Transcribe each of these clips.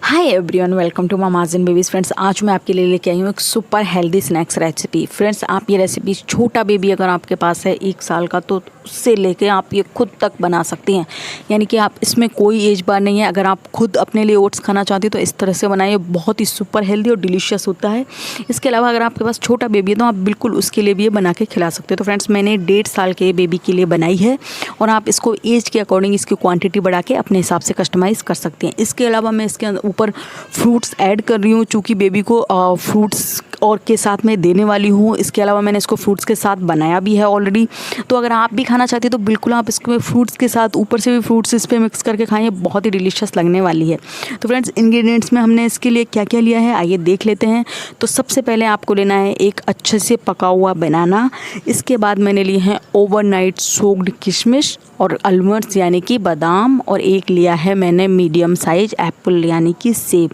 Hi everyone, welcome to Mamas and Babies. Friends, आज मैं आपके लिए लेके आई हूँ एक super healthy snacks recipe. Friends, आप ये रेसिपी छोटा बेबी अगर आपके पास है 1 साल का, तो उससे लेके आप ये खुद तक बना सकती हैं। यानी कि आप इसमें कोई एज बार नहीं है। अगर आप खुद अपने लिए ओट्स खाना चाहती हो तो इस तरह से बनाइए, बहुत ही सुपर हेल्दी और डिलीशियस होता है। इसके अलावा अगर आपके पास छोटा बेबी है तो आप बिल्कुल उसके लिए भी ये बना के खिला सकते हो। तो फ्रेंड्स, मैंने 1.5 साल के बेबी के लिए बनाई है और आप इसको एज के अकॉर्डिंग इसकी क्वान्टिटी बढ़ा के अपने हिसाब से कस्टमाइज़ कर सकती हैं। इसके अलावा मैं इसके ऊपर फ्रूट्स ऐड कर रही हूँ, चूँकि बेबी को फ्रूट्स और के साथ मैं देने वाली हूँ। इसके अलावा मैंने इसको फ्रूट्स के साथ बनाया भी है ऑलरेडी। तो अगर आप भी खाना चाहती हैं तो बिल्कुल आप इसको फ्रूट्स के साथ ऊपर से भी फ्रूट्स इस पर मिक्स करके खाएं, बहुत ही डिलीशियस लगने वाली है। तो फ्रेंड्स, इंग्रेडिएंट्स में हमने इसके लिए क्या क्या लिया है आइए देख लेते हैं। तो सबसे पहले आपको लेना है एक अच्छे से पका हुआ बनाना। इसके बाद मैंने लिए हैं ओवरनाइट सोक्ड किशमिश और आलमंड्स यानी कि बादाम, और एक लिया है मैंने मीडियम साइज एप्पल यानी कि सेब।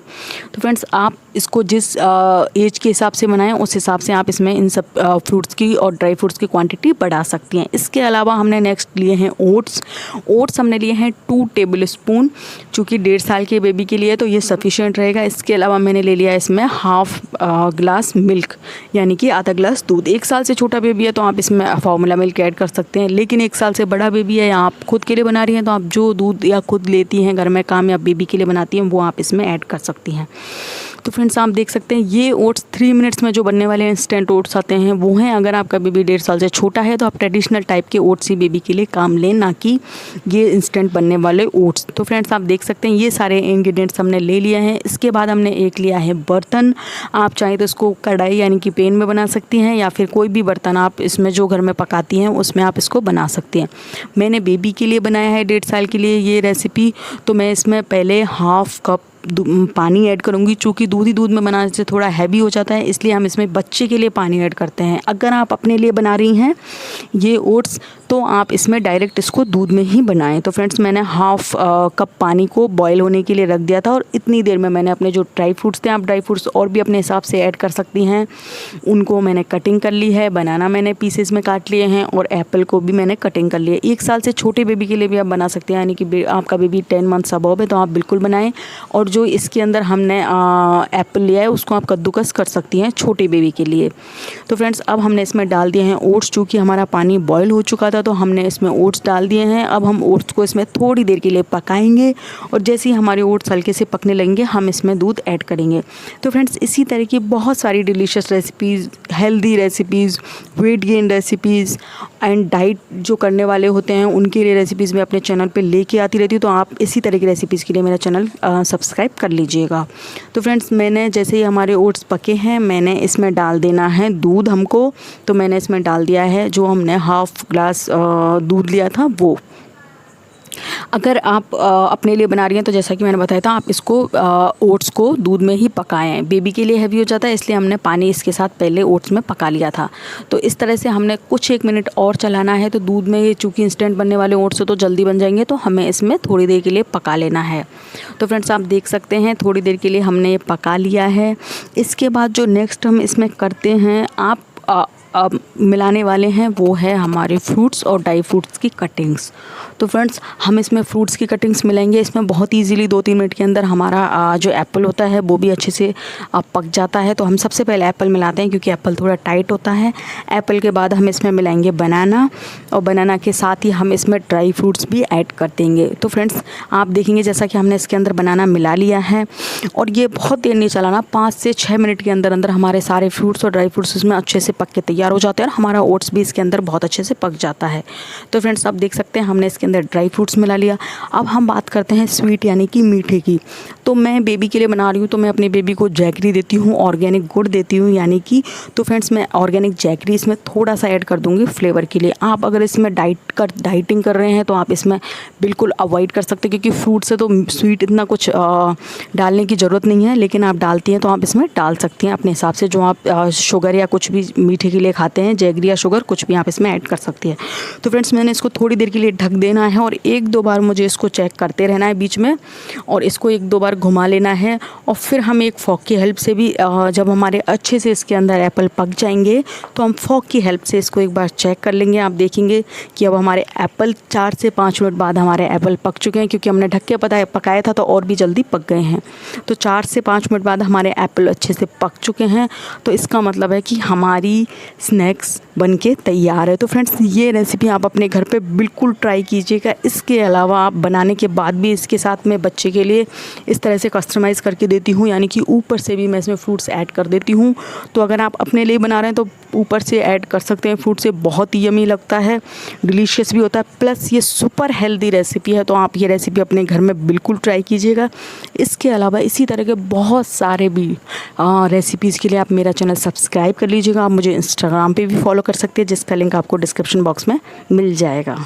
तो फ्रेंड्स, आप इसको जिस एज के हिसाब से बनाएं उस हिसाब से आप इसमें इन सब फ्रूट्स की और ड्राई फ्रूट्स की क्वांटिटी बढ़ा सकती हैं। इसके अलावा हमने नेक्स्ट लिए हैं ओट्स हमने लिए हैं 2 टेबल स्पून। चूँकि 1.5 साल के बेबी के लिए तो ये सफिशिएंट रहेगा। इसके अलावा मैंने ले लिया इसमें हाफ ग्लास मिल्क यानी कि आधा ग्लास दूध। 1 साल से छोटा बेबी है तो आप इसमें फार्मूला मिल्क ऐड कर सकते हैं, लेकिन 1 साल से बड़ा बेबी है या आप खुद के लिए बना रही हैं तो आप जो दूध या खुद लेती हैं घर में काम या बेबी के लिए बनाती हैं वो आप इसमें ऐड कर सकती हैं। तो फ्रेंड्स, आप देख सकते हैं ये ओट्स 3 मिनट्स में जो बनने वाले इंस्टेंट ओट्स आते हैं वो हैं। अगर आपका बेबी 1.5 साल से छोटा है तो आप ट्रेडिशनल टाइप के ओट्स ही बेबी के लिए काम लें, ना कि ये इंस्टेंट बनने वाले ओट्स। तो फ्रेंड्स, आप देख सकते हैं ये सारे इंग्रेडिएंट्स हमने ले लिए हैं। इसके बाद हमने एक लिया है बर्तन। आप चाहें तो इसको कढ़ाई यानी कि पैन में बना सकती हैं या फिर कोई भी बर्तन आप इसमें जो घर में पकाती हैं उसमें आप इसको बना सकती हैं। मैंने बेबी के लिए बनाया है 1.5 साल के लिए ये रेसिपी। तो मैं इसमें पहले हाफ कप पानी ऐड करूँगी। चूँकि दूध ही दूध में बनाने से थोड़ा हैवी हो जाता है, इसलिए हम इसमें बच्चे के लिए पानी ऐड करते हैं। अगर आप अपने लिए बना रही हैं ये ओट्स तो आप इसमें डायरेक्ट इसको दूध में ही बनाएं। तो फ्रेंड्स, मैंने हाफ कप पानी को बॉईल होने के लिए रख दिया था और इतनी देर में मैंने अपने जो ड्राई फ्रूट्स थे, आप ड्राई फ्रूट्स और भी अपने हिसाब से ऐड कर सकती हैं, उनको मैंने कटिंग कर ली है। बनाना मैंने पीसेस में काट लिए हैं और एप्पल को भी मैंने कटिंग कर लिया। 1 साल से छोटे बेबी के लिए भी आप बना सकते हैं, यानी कि आपका बेबी 10 मंथ्स अबव है तो आप बिल्कुल बनाएं। और जो इसके अंदर हमने एप्पल लिया है उसको आप कद्दूकस कर सकती हैं छोटे बेबी के लिए। तो फ्रेंड्स, अब हमने इसमें डाल दिए हैं ओट्स। चूँकि हमारा पानी बॉयल हो चुका था तो हमने इसमें ओट्स डाल दिए हैं। अब हम ओट्स को इसमें थोड़ी देर के लिए पकाएंगे और जैसे ही हमारे ओट्स हल्के से पकने लगेंगे हम इसमें दूध ऐड करेंगे। तो फ्रेंड्स, इसी तरह की बहुत सारी delicious recipes, healthy recipes, weight gain recipes and diet जो करने वाले होते हैं उनके लिए रेसिपीज़ मैं अपने चैनल पे लेके आती रहती हूँ। तो आप इसी तरह की रेसिपीज़ के लिए मेरा चैनल सब्सक्राइब कर लीजिएगा। तो फ्रेंड्स, मैंने जैसे ही हमारे ओट्स पके हैं मैंने इसमें डाल देना है दूध हमको। तो मैंने इसमें डाल दिया है जो हमने हाफ ग्लास दूध लिया था वो। अगर आप अपने लिए बना रही हैं तो जैसा कि मैंने बताया था आप इसको ओट्स को दूध में ही पकाएं। बेबी के लिए हैवी हो जाता है इसलिए हमने पानी इसके साथ पहले ओट्स में पका लिया था। तो इस तरह से हमने कुछ 1 मिनट और चलाना है। तो दूध में चूँकि इंस्टेंट बनने वाले ओट्स से तो जल्दी बन जाएंगे तो हमें इसमें थोड़ी देर के लिए पका लेना है। तो फ्रेंड्स, आप देख सकते हैं थोड़ी देर के लिए हमने ये पका लिया है। इसके बाद जो नेक्स्ट हम इसमें करते हैं आप मिलाने वाले हैं वो है हमारे फ्रूट्स और ड्राई फ्रूट्स की कटिंग्स। तो फ्रेंड्स, हम इसमें फ्रूट्स की कटिंग्स मिलाएंगे। इसमें बहुत इजीली 2-3 मिनट के अंदर हमारा जो एप्पल होता है वो भी अच्छे से पक जाता है। तो हम सबसे पहले एप्पल मिलाते हैं क्योंकि एप्पल थोड़ा टाइट होता है। एप्पल के बाद हम इसमें मिलाएंगे बनाना और बनाना के साथ ही हम इसमें ड्राई फ्रूट्स भी ऐड कर देंगे। तो फ्रेंड्स, आप देखेंगे जैसा कि हमने इसके अंदर बनाना मिला लिया है और ये बहुत देर नहीं चलाना, 5 से 6 मिनट के अंदर अंदर हमारे सारे फ्रूट्स और ड्राई फ्रूट्स इसमें अच्छे से पक के तैयार हो जाते हैं और हमारा ओट्स भी इसके अंदर बहुत अच्छे से पक जाता है। तो फ्रेंड्स, आप देख सकते हैं हमने इसके अंदर ड्राई फ्रूट्स मिला लिया। अब हम बात करते हैं स्वीट यानी कि मीठे की। तो मैं बेबी के लिए बना रही हूँ तो मैं अपने बेबी को जैगरी देती हूँ, ऑर्गेनिक गुड़ देती हूँ यानी कि। तो फ्रेंड्स, मैं ऑर्गेनिक जैगरी इसमें थोड़ा सा ऐड कर दूँगी फ्लेवर के लिए। आप अगर इसमें डाइटिंग कर रहे हैं तो आप इसमें बिल्कुल अवॉइड कर सकते हैं क्योंकि फ्रूट से तो स्वीट इतना कुछ डालने की ज़रूरत नहीं है, लेकिन आप डालती हैं तो आप इसमें डाल सकती हैं अपने हिसाब से जो आप शुगर या कुछ भी मीठे के लिए लिए खाते हैं, जैगरी या शुगर कुछ भी आप इसमें ऐड कर सकती है। तो फ्रेंड्स मैंने इसको थोड़ी देर के लिए ढक देना है और 1-2 बार मुझे इसको चेक करते रहना है बीच में, और इसको 1-2 बार घुमा लेना है। और फिर हम एक फॉक की हेल्प से भी जब हमारे अच्छे से इसके अंदर एप्पल पक जाएंगे तो हम फॉक की हेल्प से इसको एक बार चेक कर लेंगे। आप देखेंगे कि अब हमारे एप्पल 4 से 5 मिनट बाद हमारे एप्पल पक चुके हैं, क्योंकि हमने ढक के पकाया था तो और भी जल्दी पक गए हैं। तो 4 से 5 मिनट बाद हमारे एप्पल अच्छे से पक चुके हैं, तो इसका मतलब है कि हमारी स्नैक्स बनके तैयार है। तो फ्रेंड्स ये रेसिपी आप अपने घर पे बिल्कुल ट्राई कीजिएगा। इसके अलावा आप बनाने के बाद भी इसके साथ में बच्चे के लिए इस तरह से कस्टमाइज़ करके देती हूँ, यानी कि ऊपर से भी मैं इसमें फ्रूट्स ऐड कर देती हूँ। तो अगर आप अपने लिए बना रहे हैं तो ऊपर से ऐड कर सकते हैं फ्रूट से, बहुत ही यमी लगता है, डिलीशियस भी होता है, प्लस ये सुपर हेल्दी रेसिपी है। तो आप ये रेसिपी अपने घर में बिल्कुल ट्राई कीजिएगा। इसके अलावा इसी तरह के बहुत सारे भी रेसिपीज़ के लिए आप मेरा चैनल सब्सक्राइब कर लीजिएगा। आप मुझे इंस्टाग्राम पे भी फॉलो कर सकते हैं, जिसका लिंक आपको डिस्क्रिप्शन बॉक्स में मिल जाएगा।